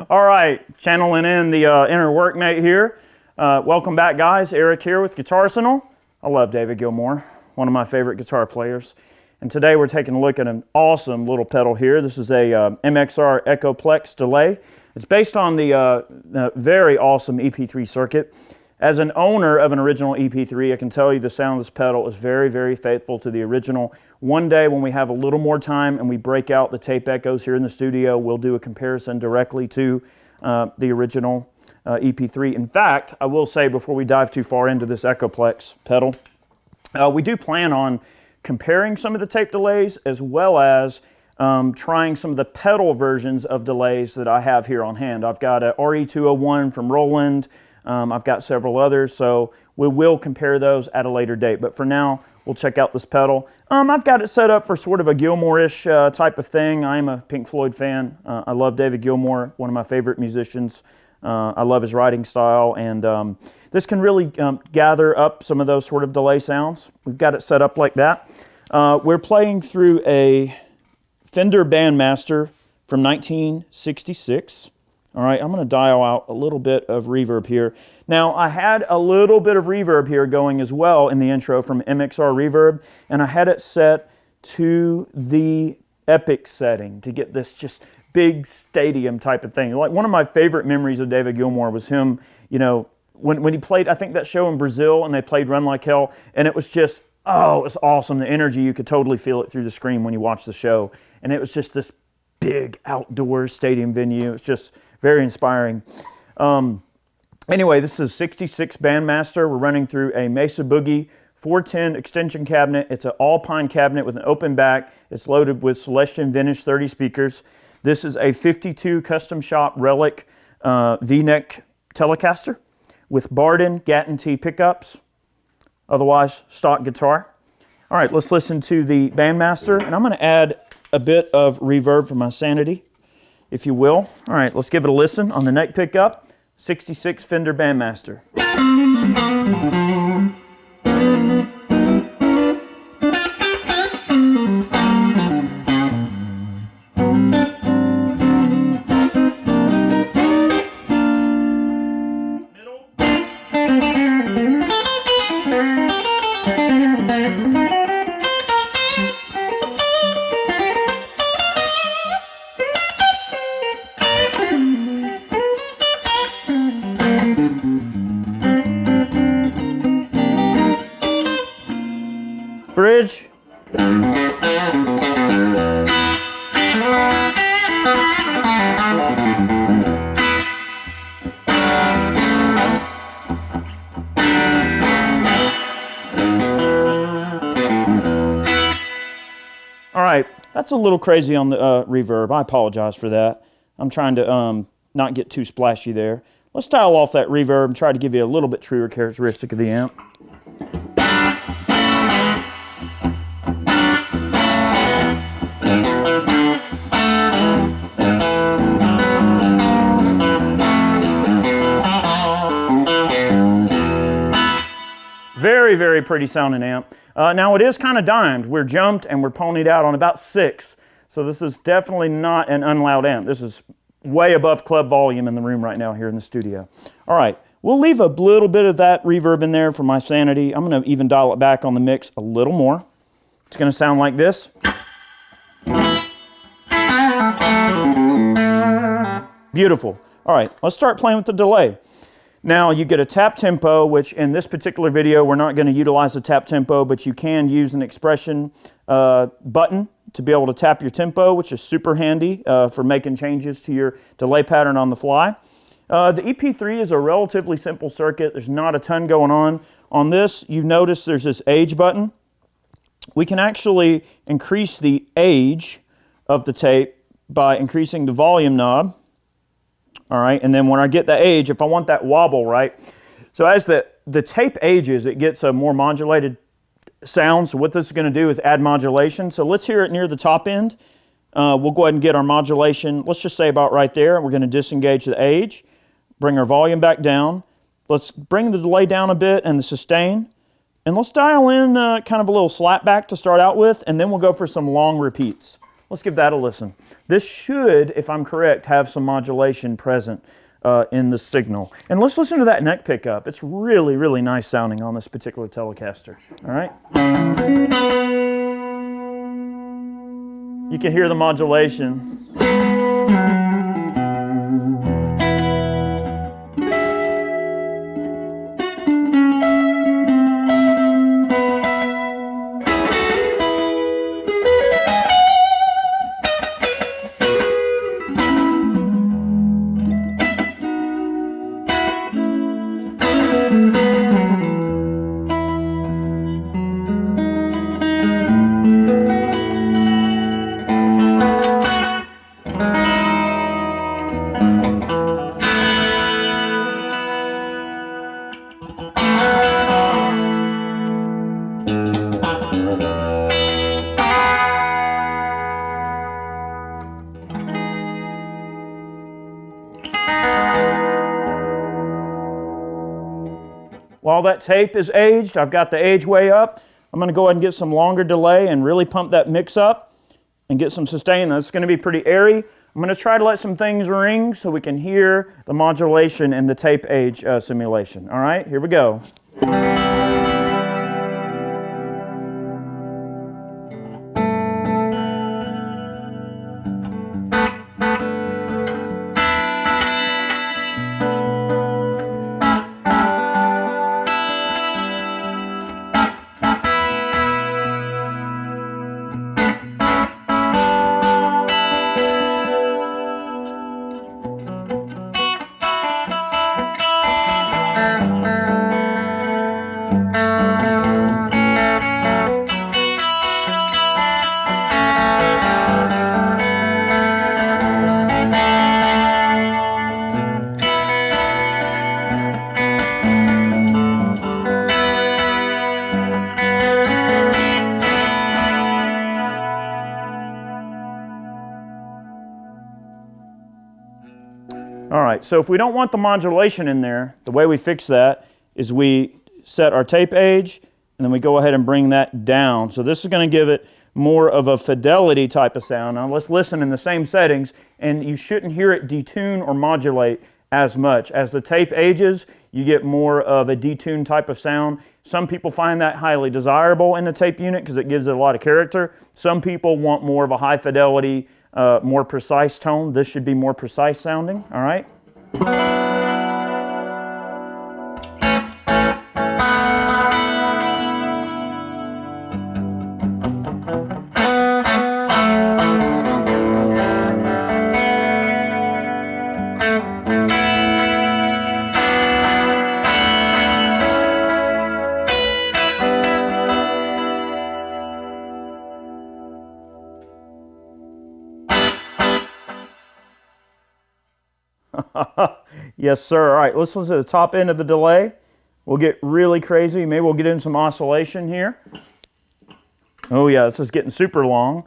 All right, channeling in the inner workmate here. Welcome back, guys. Eric here with Guitarsenal. I love David Gilmour, one of my favorite guitar players. And today we're taking a look at an awesome little pedal here. This is a MXR Echoplex Delay. It's based on the very awesome EP3 circuit. As an owner of an original EP3, I can tell you the sound of this pedal is very, very faithful to the original. One day when we have a little more time and we break out the tape echoes here in the studio, we'll do a comparison directly to the original EP3. In fact, I will say before we dive too far into this Echoplex pedal, we do plan on comparing some of the tape delays as well as trying some of the pedal versions of delays that I have here on hand. I've got a RE201 from Roland. I've got several others, so we will compare those at a later date. But for now, we'll check out this pedal. I've got it set up for sort of a Gilmour-ish type of thing. I'm a Pink Floyd fan. I love David Gilmour, one of my favorite musicians. I love his writing style, and this can really gather up some of those sort of delay sounds. We've got it set up like that. We're playing through a Fender Bandmaster from 1966. All right, I'm going to dial out a little bit of reverb here. Now, I had a little bit of reverb here going as well in the intro from MXR Reverb, and I had it set to the Epic setting to get this just big stadium type of thing. Like one of my favorite memories of David Gilmour was him, you know, when he played, I think that show in Brazil, and they played Run Like Hell, and it was just, oh, it was awesome. The energy, you could totally feel it through the screen when you watch the show, and it was just this big outdoor stadium venue. It's just very inspiring. Anyway, this is 66 Bandmaster. We're running through a Mesa Boogie 410 extension cabinet. It's an all-pine cabinet with an open back. It's loaded with Celestion Vintage 30 speakers. This is a 52 Custom Shop Relic V-neck Telecaster with Barden Gatton T pickups, otherwise stock guitar. All right, let's listen to the Bandmaster, and I'm going to add a bit of reverb for my sanity, if you will. All right, let's give it a listen on the neck pickup, 66 Fender Bandmaster. Bridge. All right, that's a little crazy on the reverb. I apologize for that. I'm trying to not get too splashy there. Let's dial off that reverb and try to give you a little bit truer characteristic of the amp. Very, very pretty sounding amp. Now it is kind of dimed. We're jumped and we're ponied out on about 6. So this is definitely not an unloud amp. This is way above club volume in the room right now here in the studio. All right, We'll leave a little bit of that reverb in there for my sanity. I'm going to even dial it back on the mix a little more. It's going to sound like this. Beautiful. All right, let's start playing with the delay. Now you get a tap tempo, which in this particular video, we're not going to utilize a tap tempo, but you can use an expression button to be able to tap your tempo, which is super handy for making changes to your delay pattern on the fly. The EP3 is a relatively simple circuit. There's not a ton going on. On this, you notice there's this age button. We can actually increase the age of the tape by increasing the volume knob. All right, and then when I get the age, if I want that wobble, right? So as the tape ages, it gets a more modulated sound. So what this is going to do is add modulation. So let's hear it near the top end. We'll go ahead and get our modulation, let's just say about right there. We're going to disengage the age, bring our volume back down. Let's bring the delay down a bit and the sustain. And let's dial in kind of a little slapback to start out with, and then we'll go for some long repeats. Let's give that a listen. This should, if I'm correct, have some modulation present in the signal. And let's listen to that neck pickup. It's really, really nice sounding on this particular Telecaster. All right? You can hear the modulation. While that tape is aged, I've got the age way up. I'm going to go ahead and get some longer delay and really pump that mix up and get some sustain. That's going to be pretty airy. I'm going to try to let some things ring so we can hear the modulation in the tape age simulation. All right, here we go. All right, so if we don't want the modulation in there, the way we fix that is we set our tape age, and then we go ahead and bring that down. So this is going to give it more of a fidelity type of sound. Now let's listen in the same settings, and you shouldn't hear it detune or modulate as much. As the tape ages, you get more of a detune type of sound. Some people find that highly desirable in the tape unit because it gives it a lot of character. Some people want more of a high fidelity, more precise tone. This should be more precise sounding, all right? Yes, sir. All right, let's listen to the top end of the delay. We'll get really crazy. Maybe we'll get in some oscillation here. Oh yeah, this is getting super long.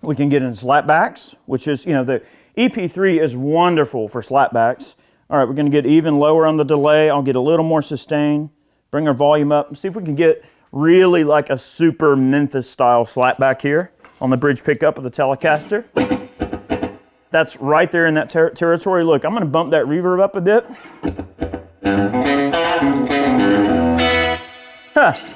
We can get in slapbacks, which is, the EP3 is wonderful for slapbacks. All right, we're going to get even lower on the delay. I'll get a little more sustain, bring our volume up, and see if we can get really like a super Memphis style slapback here on the bridge pickup of the Telecaster. That's right there in that territory. Look, I'm going to bump that reverb up a bit. Huh.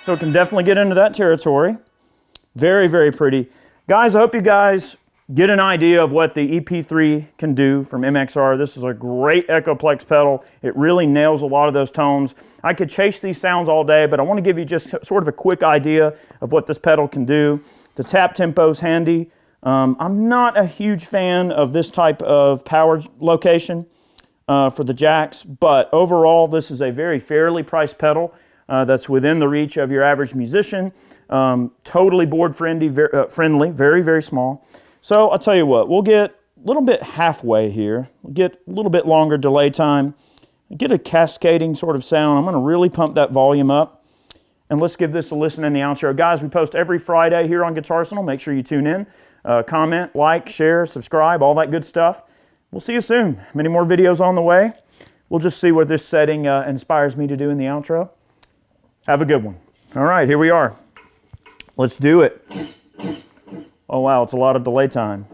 So it can definitely get into that territory. Very, very pretty. Guys, I hope you guys get an idea of what the EP3 can do from MXR. This is a great Echoplex pedal. It really nails a lot of those tones. I could chase these sounds all day, but I want to give you just sort of a quick idea of what this pedal can do. The tap tempo is handy. I'm not a huge fan of this type of power location for the jacks, but overall this is a very fairly priced pedal. That's within the reach of your average musician. Totally board friendly, very, very small. So I'll tell you what, we'll get a little bit halfway here. We'll get a little bit longer delay time. Get a cascading sort of sound. I'm going to really pump that volume up. And let's give this a listen in the outro. Guys, we post every Friday here on Guitarsenal. Make sure you tune in. Comment, like, share, subscribe, all that good stuff. We'll see you soon. Many more videos on the way. We'll just see what this setting inspires me to do in the outro. Have a good one. All right, here we are. Let's do it. Oh, wow, it's a lot of delay time.